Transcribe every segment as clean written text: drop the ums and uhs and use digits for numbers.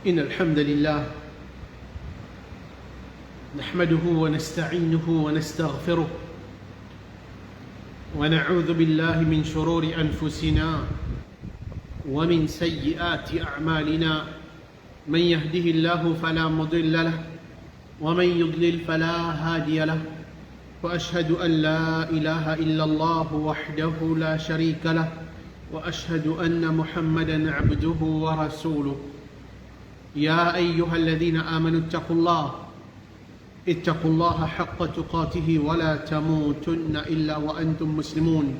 إن الحمد لله نحمده ونستعينه ونستغفره ونعوذ بالله من شرور أنفسنا ومن سيئات أعمالنا من يهده الله فلا مضل له ومن يضلل فلا هادي له وأشهد أن لا إله إلا الله وحده لا شريك له وأشهد أن محمدًا عبده ورسوله يا أيها الذين آمنوا اتقوا الله حق تقاته ولا تموتن إلا وأنتم مسلمون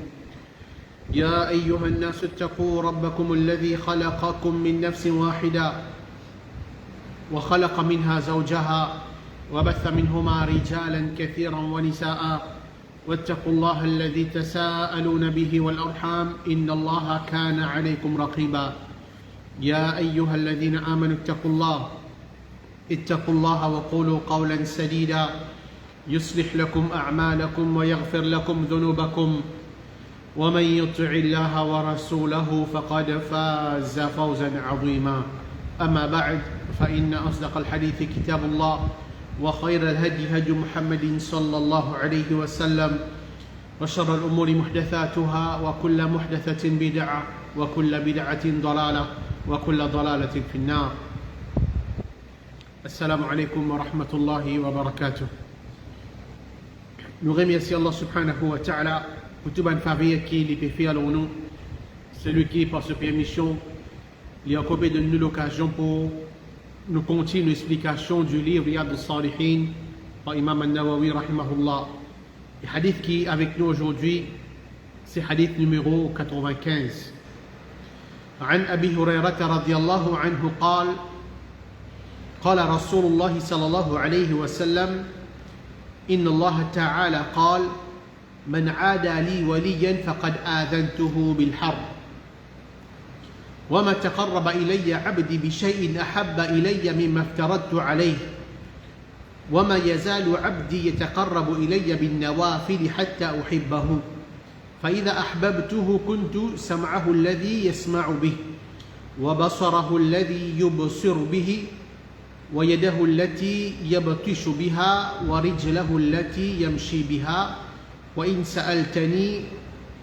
يا أيها الناس اتقوا ربكم الذي خلقكم من نفس واحدة وخلق منها زوجها وبث منهما رجالا كثيرا ونساء واتقوا الله الذي تساءلون به والأرحام إن الله كان عليكم رقيبا يا أيها الذين آمنوا اتقوا الله وقولوا قولا سديدا يصلح لكم أعمالكم ويغفر لكم ذنوبكم ومن يطع الله ورسوله فقد فاز فوزا عظيما أما بعد فإن أصدق الحديث كتاب الله وخير الهدي هدي محمد صلى الله عليه وسلم وشر الأمور محدثاتها وكل محدثة بدعة وكل بدعة ضلالة وكل ضلالة في النار. Assalamu alaikum wa rahmatullahi wa barakatuh. Nous remercions Allah subhanahu wa ta'ala pour tout bon faveur qui lui fait à nous, celui qui par sa permission lui a accordé de nous l'occasion pour nous continuer l'explication du livre Riyad al-Salihin par Imam al-Nawawi rahimahullah. Le hadith qui est avec nous aujourd'hui, c'est hadith numéro 95. عن أبي هريرة رضي الله عنه قال قال رسول الله صلى الله عليه وسلم إن الله تعالى قال من عادى لي وليا فقد آذنته بالحرب وما تقرب إلي عبدي بشيء أحب إلي مما افترضت عليه وما يزال عبدي يتقرب إلي بالنوافل حتى أحبه فإذا أحببته كنت سمعه الذي يسمع به وبصره الذي يبصر به ويده التي يبطش بها ورجله التي يمشي بها وإن سألتني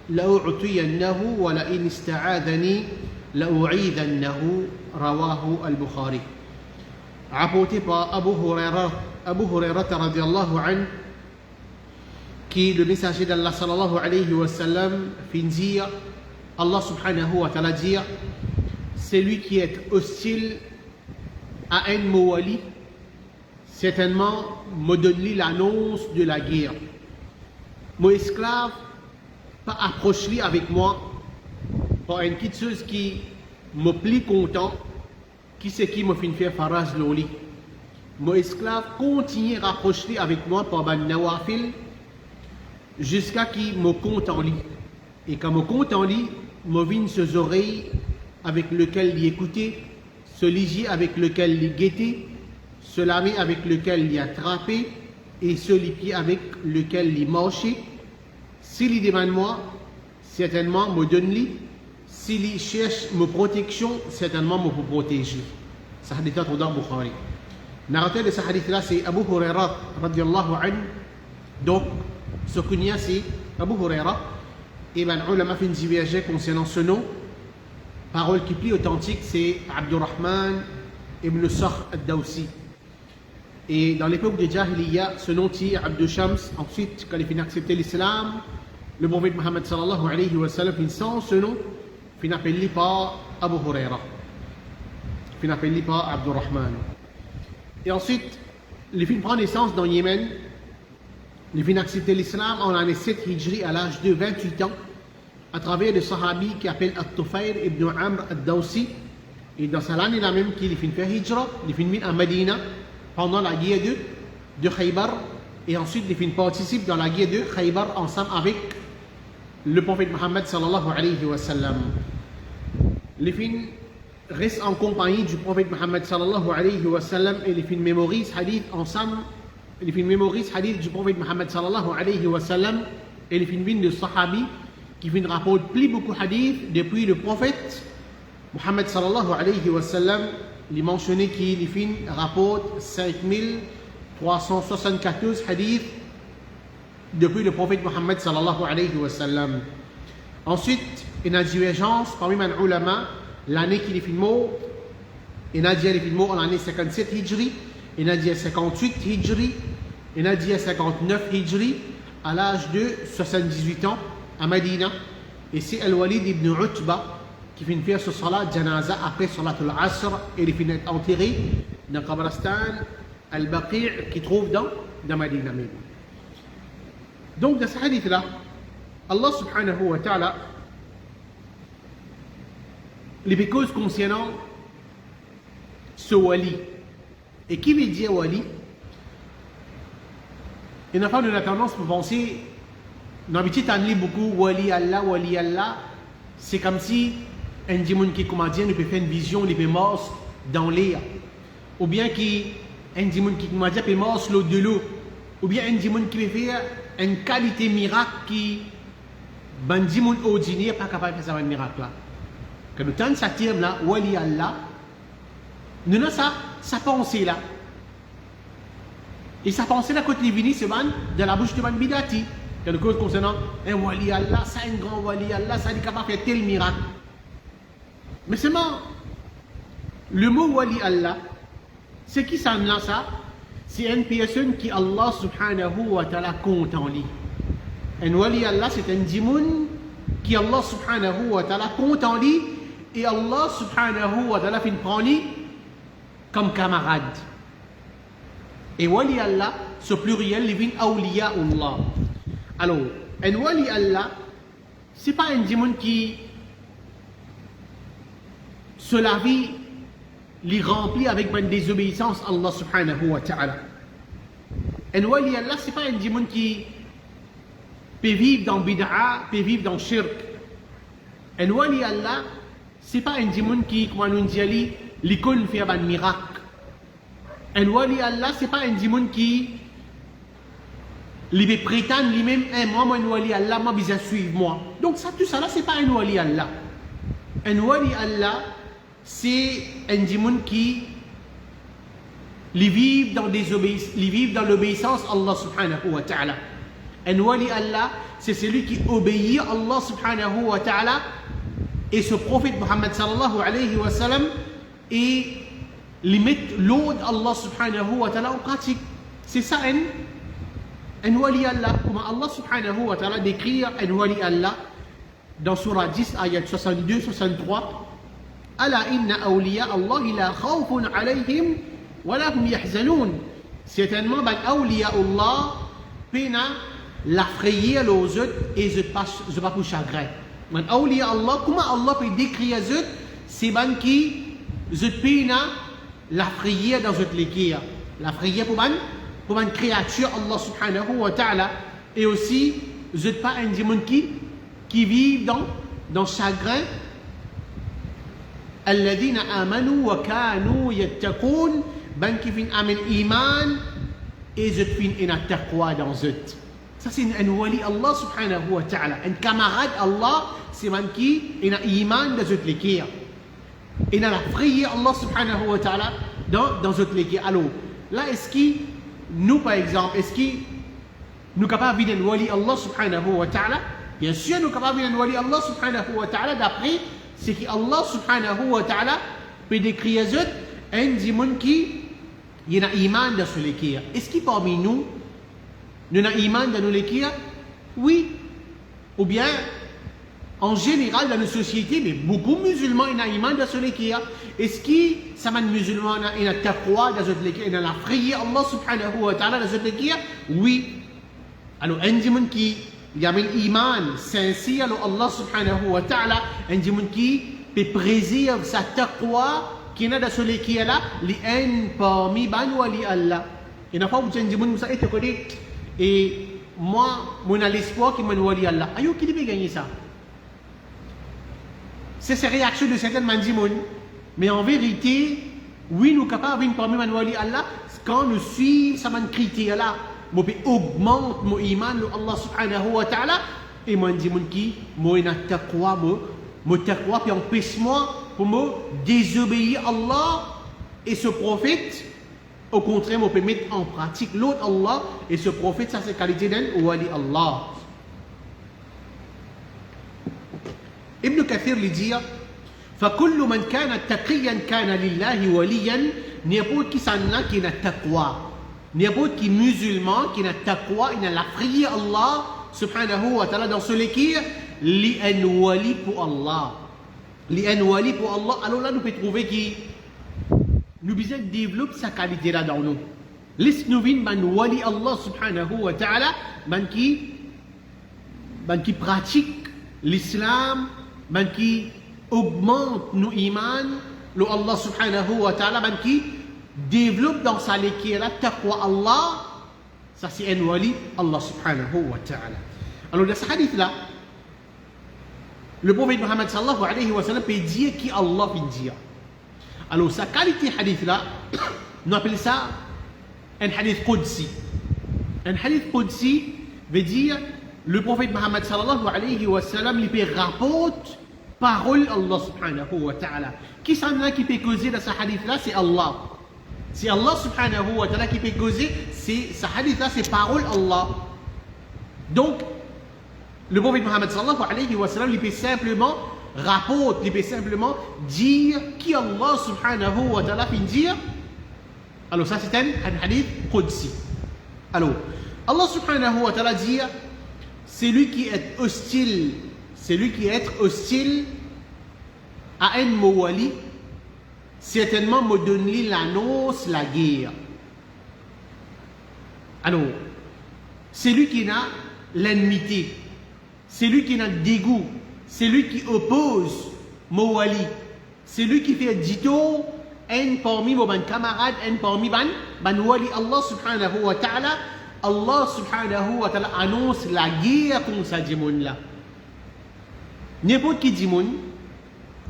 لأعطينه ولئن استعاذني لأعيذنه رواه البخاري. Rapporté par Abu Hurairah radiallahu anhu, qui le messager d'Allah sallallahu alayhi wa sallam fit dire, Allah subhanahu wa ta'ala dire, celui qui est hostile à un mawali, certainement me donne l'annonce de la guerre. Mon esclave, pas approche-lui avec moi, pour une petite chose qui me plie content, qui c'est qui me fait faire farage loli. Mon esclave continue à rapprocher avec moi par ban nawafil jusqu'à qu'il me compte en lit. Et quand me compte en lit, me vienne ses oreilles avec lesquelles il écoutait, ce ligier avec lequel il guettait, ce lame avec lequel il attrapait et ce pied avec lequel il marchait. S'il y demande moi, certainement me donne-lui. S'il cherche ma protection, certainement me protéger. Ça hadith est dans Bukhari. Narrateur de ce hadith-là, c'est Abu Hurairah radiallahu anhu. Donc, ce kunya, c'est Abu Hurairah. Et ben, ulama fait une divergence concernant ce nom. Parole qui est plus authentique, c'est Abdurrahman ibn Sakhr al-Dawsi. Et dans l'époque de Jahiliya, ce nom est Abdou Shams. Ensuite, quand il finit accepter l'islam, le prophète Muhammad sallallahu alayhi wa sallam, il sent ce nom, il appelle par Abu Hurairah. Il appelle par Abdurrahman. Et ensuite, il prend naissance dans Yémen. Il vient accepter l'islam en l'année 7 Hijri à l'âge de 28 ans à travers le sahabi qui appelle At-Tufayr ibn Amr al-Dawsi. Et dans cette année-là même qu'il finit faire Hijra, il finit à Medina pendant la guerre de Khaybar. Et ensuite, il participe dans la guerre de Khaybar ensemble avec le prophète Muhammad sallallahu alayhi wa sallam. Les filles restent en compagnie du prophète Muhammad sallallahu alayhi wa sallam et les filles mémorisent hadith ensemble. Les filles mémorisent hadith du prophète Muhammad sallallahu alayhi wa sallam et les filles de sahabi qui viennent rapporter plus beaucoup hadith depuis le prophète Muhammad sallallahu alayhi wa sallam les mentionnés qui les films rapportent 5374 hadiths depuis le prophète Mohammed sallallahu alayhi wa sallam. Ensuite, il y a une divergence parmi les ulama, l'année qui les films, il y a dit les films en l'année 57 Hijri, il y a dit 58 Hijri, il y a dit 59 Hijri, à l'âge de 78 ans, à Medina. Et c'est Al-Walid ibn Utba qui finit faire ce salat janaza après salat al-Asr et il finit enterré dans le Qabristan Al-Baqi' qui trouve dans Medina même. Donc dans ce hadith-là, Allah subhanahu wa ta'ala, les causes concernant ce wali. Et qui veut dire wali? Il n'y a pas de la tendance pour penser, dans l'habitude, on lit beaucoup wali Allah, c'est comme si un démon qui comment dire, il peut faire une vision, il peut mort dans l'air. Ou bien un démon qui comment dire, peut mort l'eau de l'eau. Ou bien un démon qui peut faire une qualité miracle qui, un démon ordinaire, pas capable de faire un miracle là. Quand nous tenons ce terme-là, wali Allah, nous avons sa pensée là. Et sa pensée là, quand il est venu, c'est de la bouche de Man Bidati. Quelque chose concernant un wali Allah, ça un grand wali Allah, ça est capable de faire tel miracle. Mais seulement, le mot wali Allah, c'est qui ça là ça? C'est une personne qui Allah subhanahu wa ta'ala compte en lui. Un wali Allah, c'est un démon qui Allah subhanahu wa ta'ala compte en lui et Allah subhanahu wa ta'ala fait prendre lui comme camarade. Et wali Allah, ce pluriel, il vient awliya Allah. Alors, un wali Allah, ce n'est pas un démon qui, la vie, les remplit avec une désobéissance à Allah subhanahu wa ta'ala. Un wali Allah, ce n'est pas un démon qui peut vivre dans bid'a, peut vivre dans shirk. Un wali Allah, ce n'est pas un démon qui, comme on dit, l'icône fait un miracle. Un wali Allah, ce n'est pas un démon qui il prétend lui-même, moi, un wali Allah, moi, il suivre moi. Donc, ça, tout ça là, ce n'est pas un wali Allah. Un wali Allah, c'est un démon qui vit dans l'obéissance à Allah subhanahu wa ta'ala. Un wali Allah, c'est celui qui obéit à Allah subhanahu wa ta'ala et ce prophète Muhammad sallallahu alayhi wa sallam et limite l'ordre Allah subhanahu wa ta'ala en pratique. C'est ça un wali Allah. Comment Allah subhanahu wa ta'ala décrit un wali Allah dans surah 10 ayat 62-63. Ala inna awliya Allah la khawfun alayhim wa la hum yahzanun. Certainement ben awliya Allah pena la frayeur aux autres et je pas pour chagrin. Ben awliya Allah comment Allah peut décrire les autres c'est ben qui je pena la frayeur dans autres l'équire. La frayeur pour une créature Allah subhanahu wa ta'ala et aussi je ne pas un démon qui vit dans chagrin alladhina amanu wa kanu yattaqun ben qui fin amen iman et je fin ina taqwa dans eux. Ça c'est un wali Allah subhanahu wa ta'ala, un camarade Allah c'est man qui ina iman dans eux l'équire. Il a la prière Allah subhanahu wa ta'ala dans eux l'équire. Alors là est-ce que nous, par exemple, est-ce que nous sommes capables d'un wali Allah subhanahu wa ta'ala? Bien sûr, nous sommes capables d'un wali Allah subhanahu wa ta'ala d'après ce que Allah subhanahu wa ta'ala peut décrire un démon qui a iman dans ce l'équire. Est-ce que parmi nous avons iman dans nos l'équire? Oui. Ou bien, en général, dans nos sociétés, mais beaucoup de musulmans ont iman dans ce l'équire. Est-ce que ça m'a musulman il a taqwa dans cette l'équire, il a la prière Allah subhanahu wa ta'ala dans cette l'équire? Oui. Alors, un démon qui a un iman sincère à Allah subhanahu wa ta'ala, un démon qui peut préserver sa taqwa qui est dans cette l'équire là, il est parmi ban wali Allah. Il n'a pas où un démon qui est connu et moi, mon l'espoir qui m'a wali Allah. Ayo, qui peut gagner ça? C'est ces réactions de certains mandimons. Mais en vérité, oui, nous sommes capables de parmi wali Allah quand nous suivons ces critères là. Nous augmente mon iman de Allah subhanahu wa ta'ala et moi dis mon qui moi ina taqwa moi taqwa puis empêche-moi pour me désobéir Allah Et ce prophète, au contraire, on peut mettre en pratique l'autre Allah. Et ce prophète, ça c'est qualité d'un wali Allah. Ibn Kathir lui dit فَكُلُّ مَنْ كَانَ تَقِيًّا كَانَ لِلَّهِ وَلِيًّا. N'importe qui s'en a qui n'a taqwa. N'importe qui musulman qui n'a taqwa, il n'a la prière Allah subhanahu wa ta'ala dans ce l'écrire li an wali pour Allah. Li an wali pour Allah. Alors là, nous pouvons trouver qui nous besoin développer sa qualité là dans nous. Laisse-nous venir man wali Allah subhanahu wa ta'ala, man qui pratique l'islam, man qui augmente nos iman, le Allah subhanahu wa ta'ala, man qui développe dans sa l'équipe la taqwa Allah, ça c'est un wali Allah subhanahu wa ta'ala. Alors dans ce hadith là, le prophète Muhammad sallallahu alayhi wa sallam peut dire qui Allah peut dire. Alors sa qualité hadith là, on appelle ça un hadith Qudsi. Un hadith Qudsi veut dire le prophète Muhammad sallallahu alayhi wa sallam il peut rapporter parole Allah subhanahu wa ta'ala. Qui s'en a qui peut causer dans ce hadith là, c'est Allah. C'est Allah subhanahu wa ta'ala qui peut causer, c'est ce hadith là, c'est parole Allah. Donc, le prophète Muhammad sallallahu alayhi wa sallam il peut simplement rapporte, il peut simplement dire qui Allah subhanahu wa ta'ala peut dire. Alors ça c'est un hadith Qudsi. Alors, Allah subhanahu wa ta'ala dit celui qui est hostile, celui qui est hostile à un mawali, certainement me donne l'annonce, la guerre. Alors, celui qui n'a l'enmité, celui qui n'a dégoût, celui qui oppose mawali, celui qui fait dito, un parmi vos camarades, un parmi ban wali Allah subhanahu wa ta'ala, Allah subhanahu wa ta'ala annonce la guerre contre ça dimoun là. N'importe qui dimoun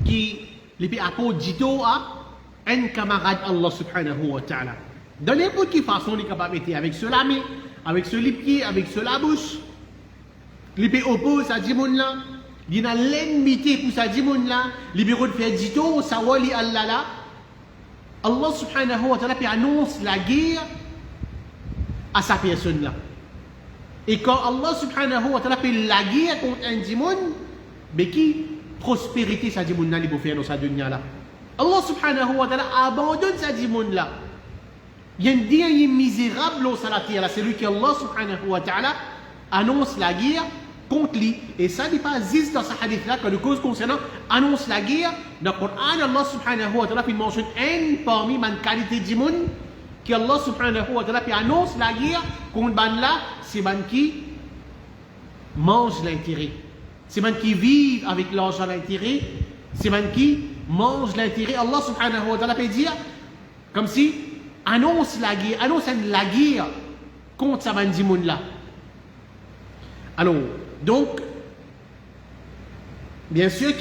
qui les peut apporter dito à un camarade Allah subhanahu wa ta'ala. Dans n'importe quelle façon, il est capable d'être avec cela mais avec ce pied, avec cela bouche. Il peut opposer à dimoun là. Il a l'enmité pour ça dimoun là. Il peut faire dito sa wali Allah là. Allah subhanahu wa ta'ala annonce la guerre à sa personne là. Et quand Allah subhanahu wa ta'ala fait la guerre contre un dimoun, mais qui prospérité sa dimoun là, il peut faire dans sa dunya là. Allah subhanahu wa ta'ala abandonne sa dimoun là. Il y a un dernier misérable au salati là, c'est lui qui Allah subhanahu wa ta'ala annonce la guerre contre lui. Et ça n'est pas juste dans ce hadith là que le cause concernant annonce la guerre. Dans le Coran, Allah subhanahu wa ta'ala mentionne un parmi les qualités dimoun que Allah subhanahu wa ta'ala annonce la guerre contre ban là, c'est ban qui mange l'intérêt. C'est ban qui vit avec l'argent l'intérêt. C'est ban qui mange l'intérêt. Allah subhanahu wa ta'ala peut dire comme si annonce la guerre contre sa ban dimoun là. Alors, donc, bien sûr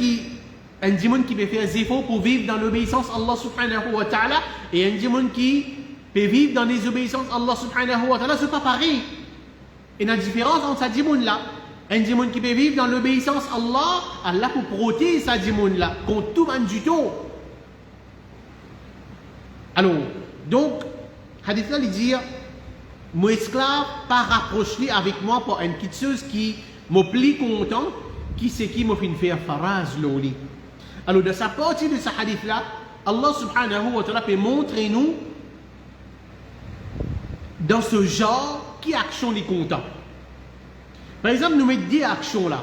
un dimoun qui peut faire des efforts pour vivre dans l'obéissance à Allah subhanahu wa ta'ala et un dimoun qui peut vivre dans les obéissances à Allah subhanahu wa ta'ala, c'est pas pareil. Il y a une différence entre sa dimoun là. Un dimoun qui peut vivre dans l'obéissance à Allah, Allah pour protéger sa dimoun là contre tout man du tout. Alors, donc, hadith là, il dit mon esclave pas rapproché avec moi pour une petite chose qui me plie content, qui c'est qui m'a fait faire faraz loli. Alors, de sa partie de ce hadith là, Allah subhanahu wa ta'ala peut montrer nous dans ce genre qui action les contents. Par exemple, nous mettons des actions là.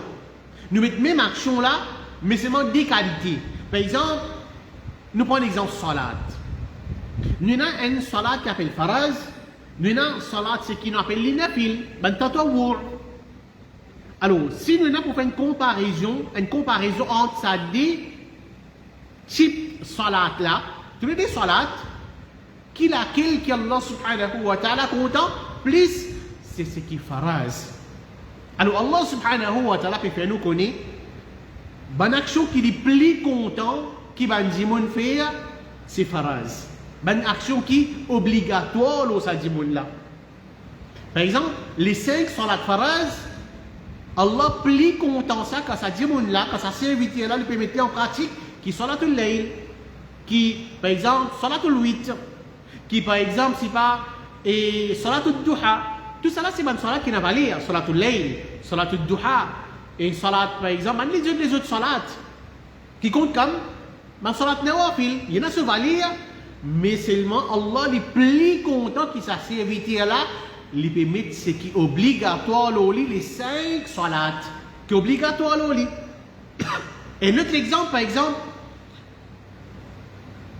Nous mettons même action là, mais seulement des qualités. Par exemple, nous prenons l'exemple salat. Nous avons une salat qui appelle faraz. Nous avons salat ce qui nous appelle l'inafil, alors, si nous avons fait une comparaison entre ces deux types de salat là, tous les deux salats, qui laquelle qui Allah subhanahu wa ta'ala content, plus c'est ce qui faraz. Alors Allah subhanahu wa ta'ala peut faire nous connaître, bonne action qui est plus content, qui va nous faire, c'est faraz. Bonne action qui est obligatoire au sadimoun là. Par exemple, les 5 salat faraz, Allah plus content ça que sa dimoun là, que sa serviteur là, il peut mettre en pratique qui salatul layl. qui, par exemple, Salatul 8, qui, par exemple, c'est pas, et Salatul Duha. Tout ça là, c'est une salat qui n'a pas l'air. Salatul Layl, Salatul Duha, et une salat, par exemple, les autres salats, qui comptent comme, ma salat Nawafil, il y en a ce valir, mais seulement Allah est plus content qu'il s'est servi là, il peut mettre ce qui est obligatoire, les 5 salats, qui est obligatoire. Et notre exemple, par exemple,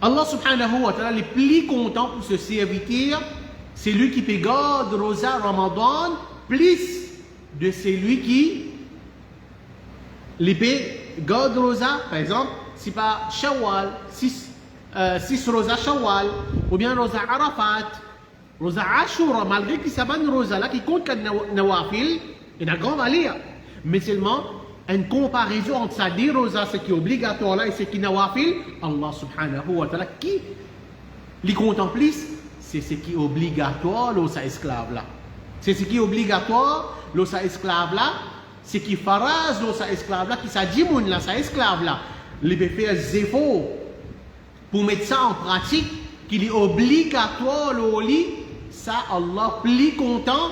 Allah subhanahu wa ta'ala, le plus content pour ce serviteur, c'est lui qui peut garder Rosa Ramadan plus de celui qui les peut garder Rosa, par exemple, c'est pas Shawwal, 6 Rosa Shawwal, ou bien Rosa Arafat, Rosa Ashura, malgré qu'il s'abonne Rosa là, qui compte comme Nawafil, il a grand valeur. Mais seulement, une comparaison entre ça, des Rosa, ce qui est obligatoire là, et ce qui est Nawafil, Allah subhanahu wa ta'ala, qui les contemple, c'est ce qui est obligatoire, l'osa esclave là. C'est ce qui est obligatoire, l'osa esclave là, c'est qui faraz l'osa esclave là, qui s'adimoun là, sa esclave là. Il peut faire des efforts pour mettre ça en pratique, qu'il est obligatoire, ça Allah plus content,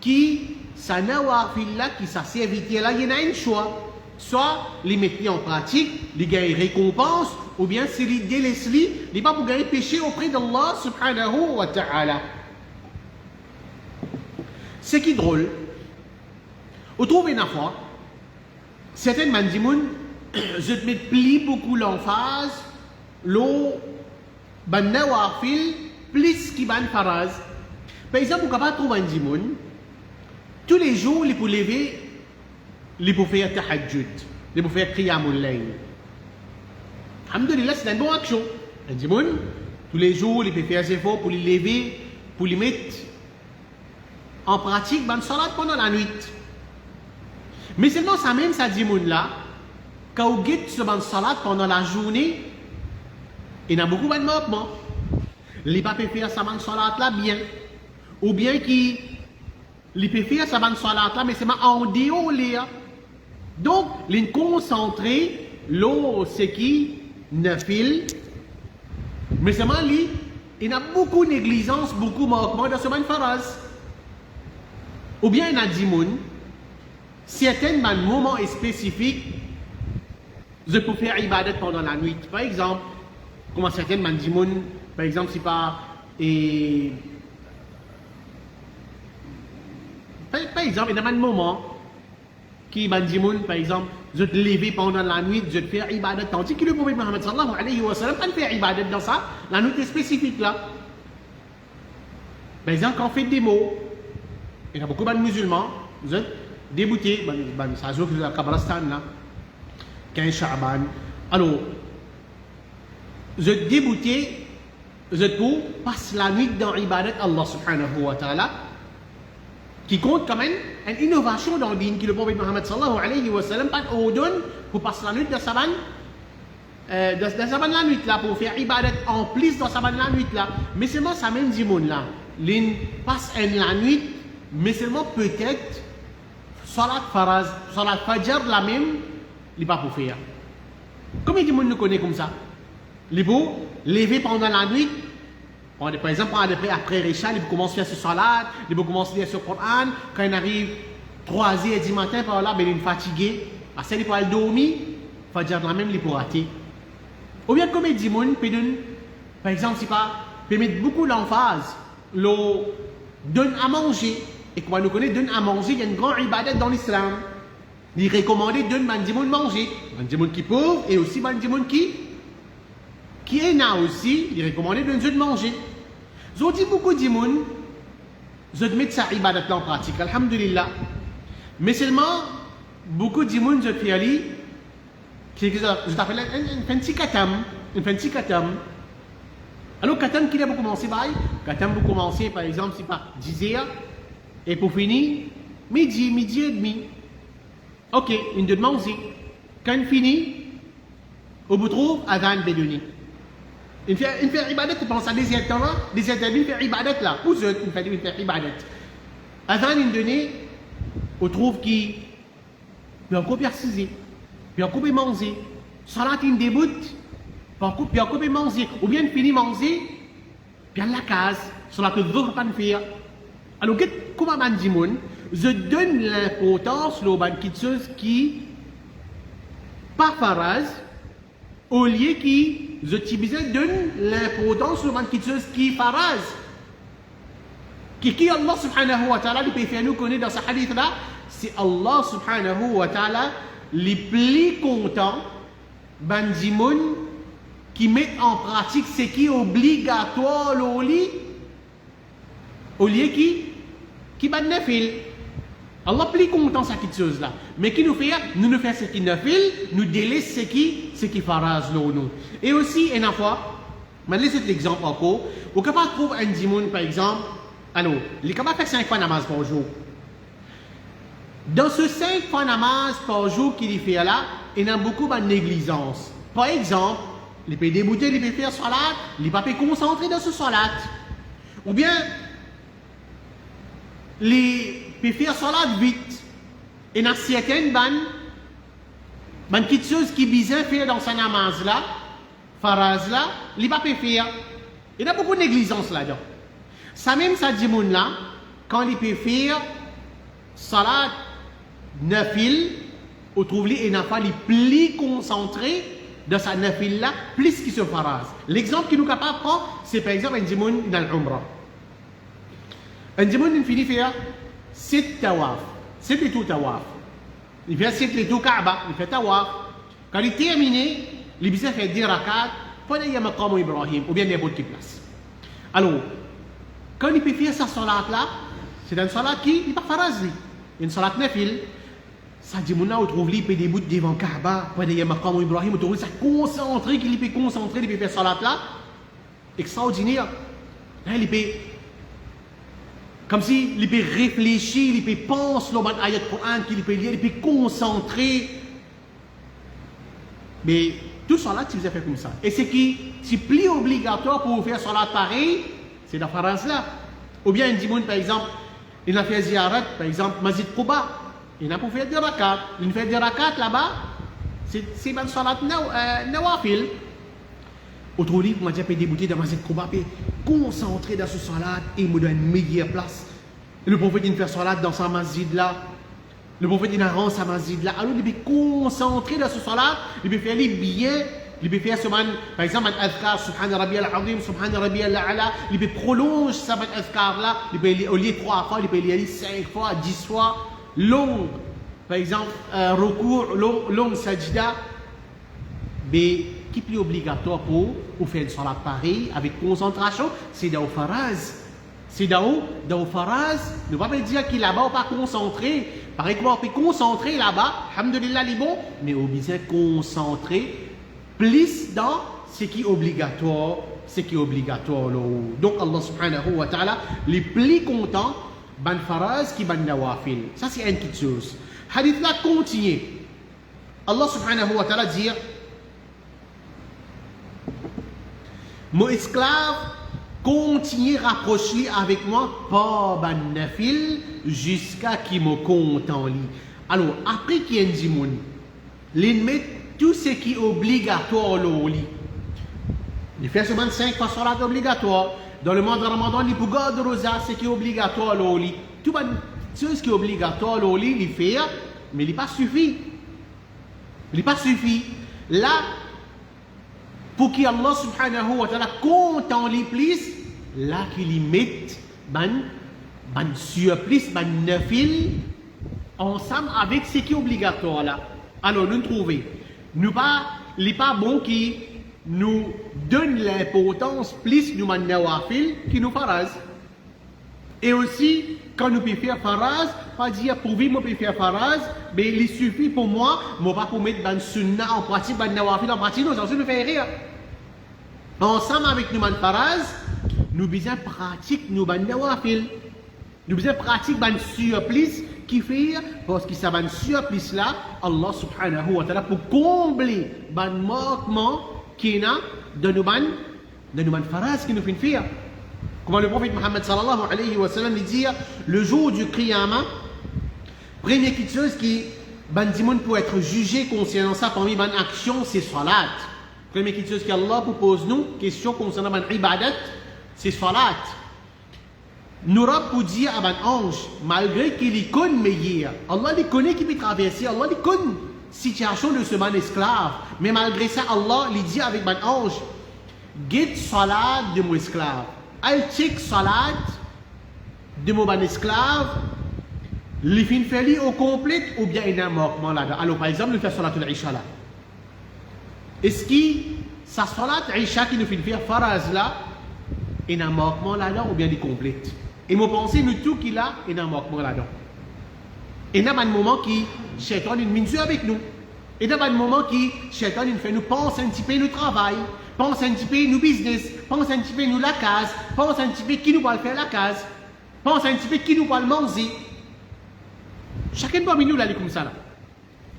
qui sa nawafil là, qui sa serviteur là, il y en a un choix. Soit les mettre en pratique, les gagner récompense, ou bien si les délaissent, les pas pour gagner péché auprès d'Allah subhanahu wa ta'ala. Ce qui est drôle, vous trouvez une fois, certaines mandimoun, je te mets plus beaucoup l'emphase, l'eau, ban nawafil, plus qui ban faraz. Par exemple, vous pouvez trouver un mandimoun, tous les jours, il peut lever, il peut faire tahajjud, il peut faire qiyamul layl. Alhamdulillah, c'est une bonne action. Un dimoun, tous les jours, il peut faire des efforts pour les lever, pour les mettre en pratique dans salat pendant la nuit. Mais seulement ça même, ça dimoun là, quand vous guettez ce salat pendant la journée, il y a beaucoup de mouvements. Il peut faire ça salat là bien. Ou bien qu'il peut faire ça salat là, mais c'est en dehors là. Donc, il concentré, l'eau, c'est qui nafil, mais seulement lui, il y a beaucoup de négligence, beaucoup de manquement dans ce faraz. Ou bien il y a des gens, certains moments spécifiques, je peux faire ibadat pendant la nuit. Par exemple, comme certains gens, par exemple, c'est pas. Par exemple, il y a des moments qui bandimoun, par exemple, je te lever pendant la nuit, je te faire ibadat, tandis que le prophète Mohammed sallallahu alayhi wa sallam pas faire ibadat dans ça, la nuit est spécifique là. Par exemple, quand on fait des mots, il y a beaucoup de musulmans, vous êtes déboutés, ça joue dans le Kabrastan là, 15 Sha'ban. Alors, je te débouté, je te passe la nuit dans ibadat Allah subhanahu wa ta'ala, qui compte quand même une innovation dans le din que le prophète Mohammed sallallahu alayhi wa sallam pas ordonne pour passer la nuit dans sa ban la nuit là pour faire ibadat en plus dans sa ban la nuit là, mais seulement ça même dit monde là l'in passe la nuit, mais seulement peut-être salat faraz, salat fajr la même il pas pour faire. Combien de monde nous connaît comme ça? Les beaux lever pendant la nuit. Par exemple, après Récha, il commence à faire ce salat, il commence à lire ce Coran. Quand il arrive 3h du matin, par là, il est fatigué. Parce qu'il peut dormir, il faut dire la même, il peut rater. Ou bien, comme il dit, par exemple, si pas, peut mettre beaucoup l'emphase, l'eau donne à manger. Et comme nous connaissons, donne à manger, il y a une grande ibadat dans l'islam. Il est recommandé de donner manger. Mandimoun qui est pauvre et aussi mandimoun qui est là aussi, il est recommandé de nous manger. J'ai dit beaucoup de gens, je mets ça ibadat en pratique, alhamdulillah. Mais seulement, beaucoup de gens, je fais aller, je t'appelle un petit katam. Alors, katam, qui a commencé par katam, vous commencez par exemple, c'est par 10h, et pour finir, midi et demi. Ok, une de manger. Quand il finit, on vous trouve Adhan Bedouini. Il fait ibadat, tu penses à des temps là, des il fait ibadat là. Où il fait ibadat. Adhan Indonais, on trouve qu'il peut encore persiser, peut encore manger. Salat in début, puis on peut manger, ou bien finir manger, puis à la case, sur la dhuhr pas faire. Alors, comment on dit, je donne l'importance aux banqueteuses qui, pas faraz, au lieu qui, je donne l'importance aux banqueteuses qui faraz. Qui Allah subhanahu wa ta'ala, il peut faire nous connaître dans ce hadith là, c'est Allah subhanahu wa ta'ala, les plus contents, bandimoun, qui mettent en pratique ce qui est obligatoire au lieu qui ban nafil. Allah plus content ça cette chose là. Mais qui nous fait ce qui nafil, nous délaisse ce qui faraz nous. Et aussi une fois, je vais laisser l'exemple encore. Vous pouvez trouver un dimoun par exemple, alors, il est capable de faire 5 fois namaz par jour. Dans ce 5 fois namaz par jour qu'il fait là, il y a beaucoup de négligence. Par exemple, il peut débouter, il peut faire salat, il peut concentrer dans ce salat. Ou bien, il peut faire salat vite. Et dans certaines petites choses qui bizarre faire dans sa namaz là, faraz là, il peut faire. Il y a beaucoup de négligence là-dedans. Ça même, ça dit là, quand il peut faire salat nafil, on trouve les nafil les plus concentrés dans sa nafil là, plus qu'il se faraz. L'exemple qu'il nous capable de prendre, c'est par exemple un dimoun dans l'umrah. Un dimoun, il finit faire 7 tawaf, 7 et tout tawaf. Il fait 7 et tout Kaaba, il fait tawaf. Quand il termine, il peut faire 10 rakats, pendant qu'il y a maqam Ibrahim, ou bien n'importe quelle place. Alors, quand il peut faire sa salat là, c'est une salat qui n'est pas faraz. Une salat nafil. Ça dit, on trouve lui, il peut débouter devant Kaaba, pendant qu'il y a maqam Ibrahim, on trouve ça concentré, qu'il peut concentrer, il peut faire salat là. Extraordinaire. Là, il peut, comme si il peut réfléchir, il peut penser dans l'ayat du Coran, qu'il peut lire, il peut concentrer. Mais tout salat, tu faisais faire comme ça. Et ce qui est plus obligatoire pour faire salat pareil, c'est la faraz là. Ou bien un dimoun, par exemple, il a fait ziyarat, par exemple, Masjid Quba. Il a pour faire des rakats. Il fait des rakats là-bas. C'est une salat nawafil. Autrement, moi, j'ai débouté dans Masjid Quba, puis concentré dans ce salat et me donne une meilleure place. Et le prophète, il fait salat dans sa masjid là. Le prophète, il a rendu sa masjid là. Alors, il peut concentrer dans ce salat, il peut faire les bien. Il peut faire par exemple un azkar, Subhana Rabbi al-Azim, Subhana Rabbi al-A'la. Il peut prolonger ça, un azkar là. Il peut lire 3 fois, il peut lire 5 fois, 10 fois. Long, par exemple, recours, long sajda. Mais qui est plus obligatoire pour faire une salat pareille avec concentration, c'est dans le faraz. C'est dans le faraz. Ne va pas dire qu'il là-bas, on pas concentré. Par exemple, on peut concentrer là-bas, alhamdulillah, il est bon, mais on besoin concentrer plus dans ce qui est obligatoire, Donc Allah subhanahu wa ta'ala, les plus contents, ban faraz qui ban nawafil. Ça c'est une petite chose. Hadith là continue. Allah subhanahu wa ta'ala dit, mon esclave continue rapprocher avec moi par ban nafil jusqu'à qu'il me compte en lit. Alors après qu'il y ait un dimoun, l'ennemi tout ce qui est obligatoire au lit. Il fait seulement 5 fois salat obligatoire. Dans le mois de Ramadan, il peut garder rosa, ce qui est obligatoire au lit. Tout ce qui est obligatoire au lit, il fait, mais il n'est pas suffit. Il n'est pas suffit. Là, pour qu'Allah subhanahu wa ta'ala compte en lit plus, là qu'il y mette ban surplus, ban nafil, ensemble avec ce qui est obligatoire là. Alors, nous trouvons. Il n'est pas bon qui nous donne l'importance plus nous nawafil qui nous faraz. Et aussi, quand nous pouvons faire faraz, pas dire pour vivre, je peux faire faraz, mais il suffit pour moi, je ne pas pour mettre dans sunnah en pratique, dans nawafil en pratique, non, ça ne fait rien. Ensemble avec nous faraz, nous besoin pratiquer nous nawafil. Nous besoin pratiquer dans surplus qui fait parce que ça va surplus là Allah subhanahu wa ta'ala pour combler ban manquement qui n'a de nous faraz qui nous fait faire comme le prophète Mohammed sallallahu alayhi wa sallam dit le jour du qiyamah première chose qui ban dimoun pour être jugé concernant ça parmi ban action c'est salat Première chose qu'Allah propose nous, question concernant l'ibadat, c'est salat. Nous pour dire à un ange, malgré qu'il connaît meilleur, Allah il connaît qui peut traverser, Allah il connaît la situation de ce man esclave, mais malgré ça, Allah il dit avec un ange, get salat de mon esclave. Al check salat de mon esclave, il fin fait au complet ou bien il y a un manquement là-dedans. Alors par exemple, il fait salat al-Isha là. Est-ce que sa salat al-Isha qui nous fait faire faraz là, il y a un manquement là-dedans ou bien il est complet? Et moi pensez nous tout qu'il a, il y a un manquement là-dedans. Il y a un moment qui Shaitan il mine avec nous. Il y a un moment qui Shaitan il fait nous penser un petit peu nous travail, pense un petit peu nous business, pense un petit peu nous la case, pense un petit peu qui nous va faire la case, pense un petit peu qui nous va le manger. Chacun parmi nous là, il est comme ça là.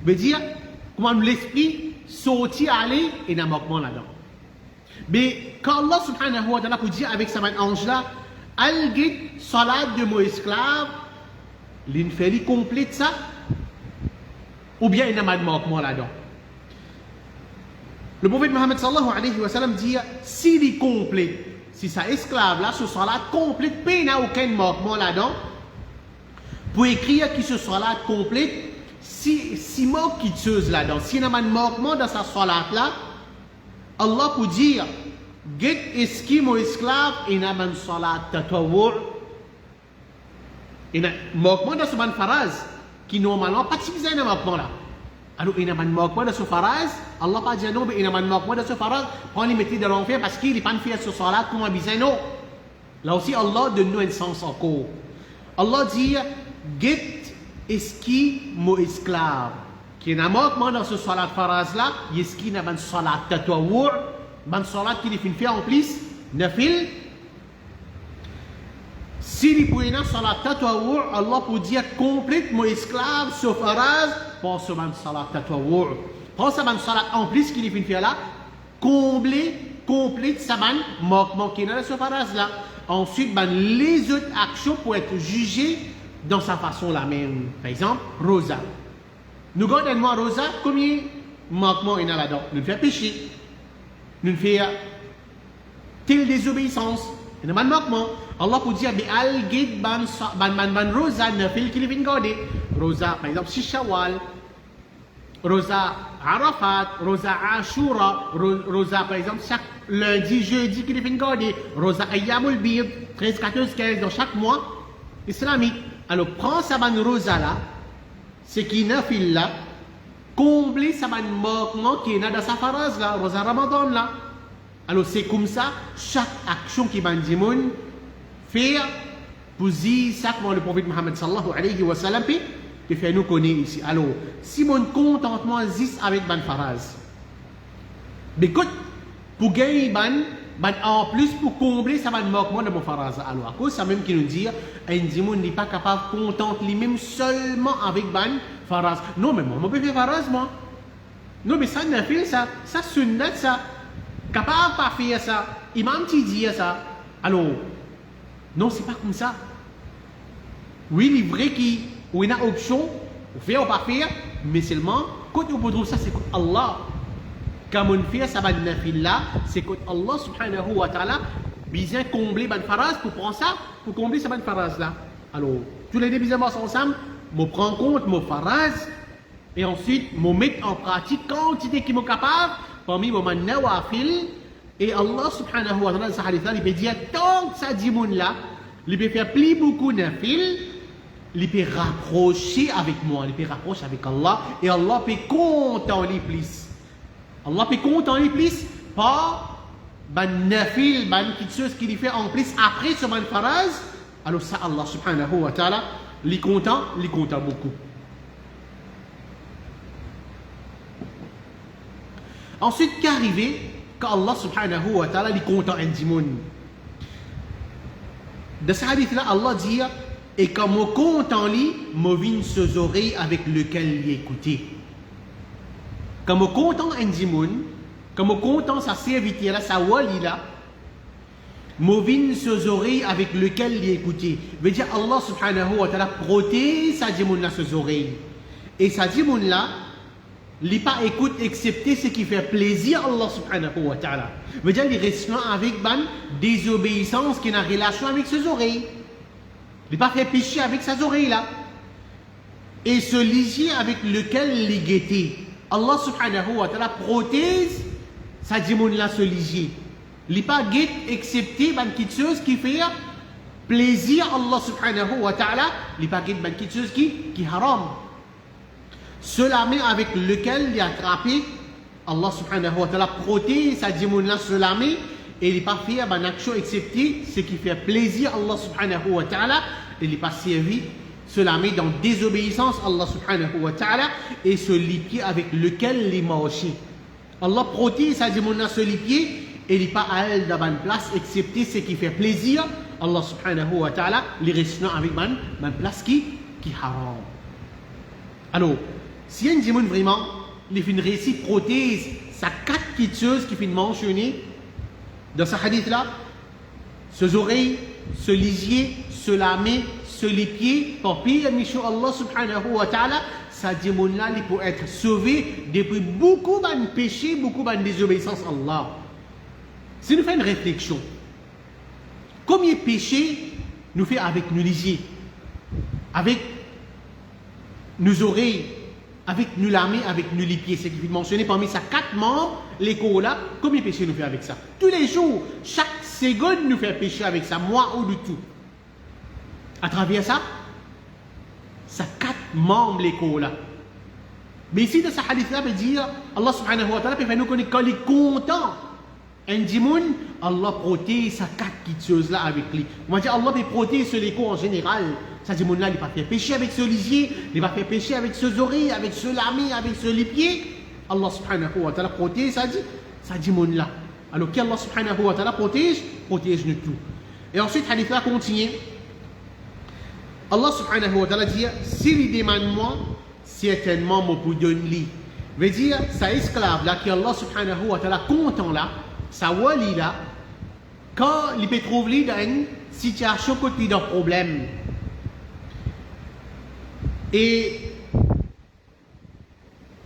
Veut dire, comment l'esprit sortit aller et n'a manquement là-dedans. Mais quand Allah subhanahu wa ta'ala peut dire avec sa main ange là, al-git salat de mon esclave, il fait complète ça, ou bien il n'a pas de manquement là-dedans. Le prophète Mohammed sallallahu alayhi wa sallam dit, s'il est complet, si sa esclave là, ce salat complète, il n'y a aucun manquement là-dedans, pour écrire que ce salat complète, si manque qui chose là-dedans, s'il n'y a pas de manquement dans sa salat là, Allah peut dire, get eski mon esclave, il n'y a pas de salat tatawur, il y a un manquement dans ce man faraz, qui normalement pas de un manquement là. Alors il n'y a pas de manquement dans ce faraz, Allah pas dit non, mais il n'y a pas de manquement dans ce faraz, on les mettait dans l'enfer parce qu'il n'est pas fait ce salat comme un bizarre. Là aussi Allah donne nous un sens encore. Allah dit, get eski mon esclave. Qui n'a manquement dans ce salat faraz là, eski n'a pas de salat tatawur, ban salat qui est fait en plus, nafil. Si il peut y avoir salat tatawur, Allah peut dire complète mon esclave ce faraz, pour ce ban salat tatawur. Pour ce ban salat en plus qu'il est fait là, complète ce ban manquement qui est dans ce faraz là. Ensuite, ben, les autres actions pour être jugées dans sa façon la même. Par exemple, rosa. Nous regardons rosa, combien de manquements il y a là-dedans? Nous faisons péché. Nous faisons telle désobéissance. Il y a un manquement. Allah peut dire, al-gid ban rosa, ne fait qu'il vient garder. Rosa, par exemple, si Shawwal, rosa Arafat, rosa Ashura, rosa, par exemple, chaque lundi, jeudi qu'il vient garder. Rosa Ayyamul Bir, 13, 14, 15, dans chaque mois islamique. Alors, prends sa ban rosa là, c'est qui n'a fil là, combler sa ban manquement qui est dans sa faraz là, rosa Ramadan là. Alors, c'est comme ça, chaque action qui ban dimoun, faire pour dire ça comme le prophète Mohammed sallallahu alayhi wa sallam et fait nous connaître ici. Alors, si mon contentement existe avec ban faraz, mais écoute, pour gagner ban en plus pour combler ça ban manquement de mon faraz. Alors, à cause ça même qui nous dit, un dimoun n'est pas capable de contenter lui-même seulement avec ban faraz. Non, mais moi, je peux faire faraz, moi. Non, mais ça n'a fait ça sunnat ça. Capable de pas faire ça. Imam qui dit ça. Alors, non, c'est pas comme ça. Oui, il est vrai qu'il y a une option, on fait ou pas faire, mais seulement, quand on peut trouver ça, c'est que Allah, quand on fait ça, c'est que Allah subhanahu wa ta'ala, bien combler ban faraz pour prendre ça, pour combler ça ban faraz là. Alors, tous les deux bizarrement ensemble, je prends compte mon faraz, et ensuite, je mets en pratique quantité qui m'est capable, parmi mon nawafil. Et Allah subhanahu wa ta'ala, dans ce hadith là, il peut dire, tant que ça dit moun là, il peut faire plus beaucoup de nafil, il peut rapprocher avec moi, il peut rapprocher avec Allah, et Allah peut contenter plus. Allah peut contenter plus par ban nafil, ban quelque chose qu'il fait en plus après ce ban faraz. Alors ça, Allah subhanahu wa ta'ala, il content beaucoup. Ensuite, qu'arriver quand Allah subhanahu wa ta'ala est content un dimoun. Dans ce hadith-là, Allah dit, et quand mon content lui, mon vin ses oreilles avec lequel il écoutait. Quand mon content un dimoun, quand mon content sa serviteur là, sa wali là, mon vin ses oreilles avec lequel il écoutait. Veut dire Allah subhanahu wa ta'ala protège sa dimoun là ses oreilles. Et sa dimoun là, il pas écoute excepté ce qui fait plaisir à Allah subhanahu wa ta'ala. Veut dire, il reste avec ban désobéissance qui a une relation avec ses oreilles. Il pas fait péché avec ses oreilles là. Et ce lisier avec lequel il guettait. Allah subhanahu wa ta'ala protège sa dimoun là ce lisier. Il pas guette excepté ban quelque chose qui fait plaisir à Allah subhanahu wa ta'ala. Il pas guette ban quelque chose qui haram. Cela met avec lequel il a attrapé, Allah subhanahu wa ta'ala protège sa dimoun là cela met et il n'est pas fait une action excepté ce qui fait plaisir à Allah subhanahu wa ta'ala. Il n'est pas servi cela met dans désobéissance à Allah subhanahu wa ta'ala et ce lipier avec lequel il marche. Allah protège sa dimoun là ce lipier et il n'est pas à elle dans une place excepté ce qui fait plaisir à Allah subhanahu wa ta'ala, les restant avec une place qui haram. Alors, si un dimoun vraiment, il fait une récit protège, ça quatre petites choses qui finissent mentionnées dans ce hadith-là, ses oreilles, ce lisier, ce lamé, ce lipier, pour payer Allah subhanahu wa ta'ala, ça dimoun-là, il peut être sauvé depuis beaucoup de péchés, beaucoup de désobéissance à Allah. Si nous faisons une réflexion, combien de péchés nous faisons avec nos lisiers, avec nos oreilles, avec nos lamés, avec nos lipiers, c'est qui est mentionné parmi ces quatre membres, l'écho là, combien de péchés nous faisons avec ça? Tous les jours, chaque seconde nous fait pécher avec ça, moi ou du tout. À travers ça, ces quatre membres, l'écho là. Mais ici, dans ce hadith-là, veut dire, Allah subhanahu wa ta'ala peut faire nous connaître quand il est content. Un dimoun, Allah protège ces quatre petites choses-là avec lui. On va dire, Allah peut protéger ce l'écho en général. Ça dimoun-là, il ne va pas faire pécher avec ce lisier, il va faire pécher avec ce oreilles, avec ce lamé, avec ce lipier. Allah subhanahu wa ta'ala protège ça dimoun-là. Alors qu'Allah subhanahu wa ta'ala protège nous tout. Et ensuite, hadith-là continue. Allah subhanahu wa ta'ala dit, s'il demande moi, certainement moi pour donner. Veut dire, sa esclave là, qui Allah subhanahu wa ta'ala content là, sa wali là, quand il peut trouver dans une situation côté d'un problème. Et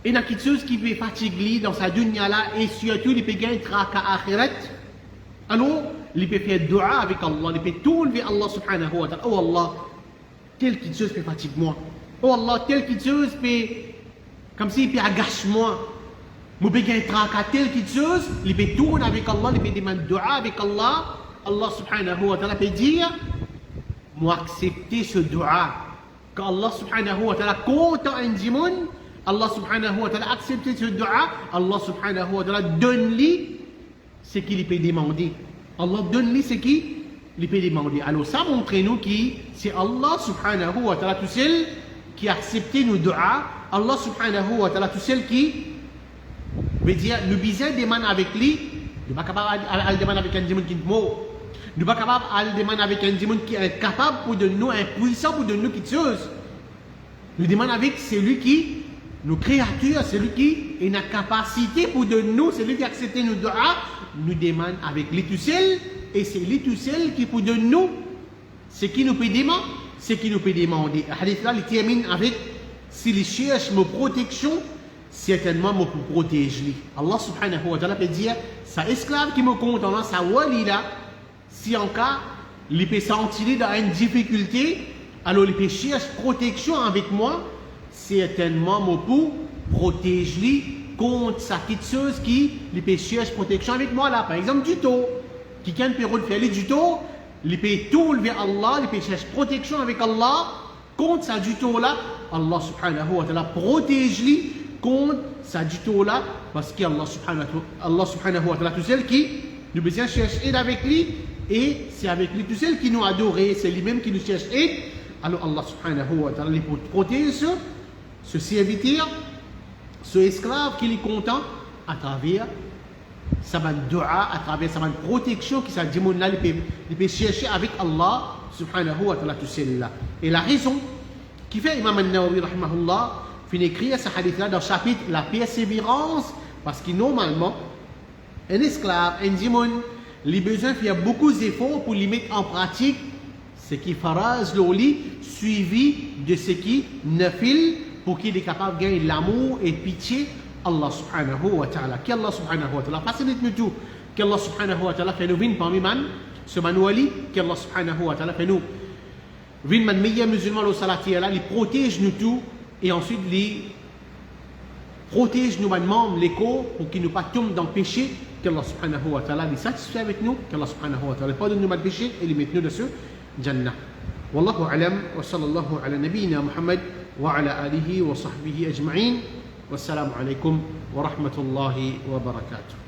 il y a quelque chose qui peut fatiguer dans sa dunya là, et surtout il peut gagner traka akhirat. Alors, il peut faire dua avec Allah, il peut tourner vers Allah subhanahu wa ta'ala. Oh Allah, telle quelque chose peut fatiguer moi. Oh Allah, telle quelque chose peut, comme s'il peut agacher moi. Je peux gagner traka telle quelque chose, il peut tourner avec Allah, il peut demander dua avec Allah. Allah subhanahu wa ta'ala peut dire, moi accepter ce dua. Quand Allah subhanahu wa ta'ala compte un dimoun, Allah subhanahu wa ta'ala accepte ce dua, Allah subhanahu wa ta'ala donne-lui ce qu'il peut demander. Allah donne-lui ce qu'il peut demander. Alors ça montre-nous que c'est Allah subhanahu wa ta'ala tout seul qui a accepté nos dua. Allah subhanahu wa ta'ala tout seul qui veut dire, nous besoin demander avec lui, nous ne sommes pas capables de demander avec un dimoun qui est mort. Nous ne sommes pas capables de demander avec un dimoun qui est capable pour de nous, impuissant pour de nous quelque chose. Nous demandons avec celui qui, nos créatures, celui qui est la capacité pour de nous, celui qui a accepté nos doigts, nous demande avec lui tout seul, et c'est lui tout seul qui pour de nous, ce qui nous peut demander, ce qui nous peut demander. Le hadith là, il termine avec, s'il cherche ma protection, certainement me pour protéger. Allah subhanahu wa ta'ala peut dire, sa esclave qui me compte en sa wali là, si en cas, il peut sentir dans une difficulté, alors il peut chercher protection avec moi, certainement moi pour protéger contre sa petite chose qui il peut chercher protection avec moi là. Par exemple, du taux. Quelqu'un peut faire du taux, il peut tourner vers Allah, il peut chercher protection avec Allah contre sa du taux là. Allah subhanahu wa ta'ala protège lui contre sa du taux là, parce qu'Allah subhanahu wa ta'ala tout seul qui nous besoin chercher aide avec lui. Et c'est avec lui tout seul qui nous adore, c'est lui-même qui nous cherche aide. Alors Allah subhanahu wa ta'ala protège ce serviteur, ce esclave qui est content à travers sa dua, à travers sa protection qui s'est dit, il peut chercher avec Allah subhanahu wa ta'ala tout seul là. Et la raison qui fait Imam al-Nawawi rahimahullah fin écrire ce hadith là dans le chapitre la persévérance, parce que normalement un esclave, un dimoun, il a besoin de faire beaucoup d'efforts pour les mettre en pratique ce qui faraz l'oli suivi de ce qui nafil pour qu'il est capable de gagner l'amour et pitié Allah subhanahu wa ta'ala. Qu'Allah subhanahu wa ta'ala facilite nous tout. Qu'Allah subhanahu wa ta'ala fait nous vivre parmi man, ce manuali, qu'Allah subhanahu wa ta'ala fait nous vivre man meilleur musulman au salati là, il protège nous tout et ensuite il protège nos membres, les corps pour qu'ils ne pas tombent dans le péché. Qu'Allah subhanahu wa ta'ala est satisfait avec nous, qu'Allah subhanahu wa ta'ala pardonne nous mal péché et les mette nous dans ce Jannah. Wallahu alam wa sallallahu ala nabiyyina Muhammad wa ala alihi wa sahbihi ajma'in. Wassalamu alaikum wa rahmatullahi wa barakatuh.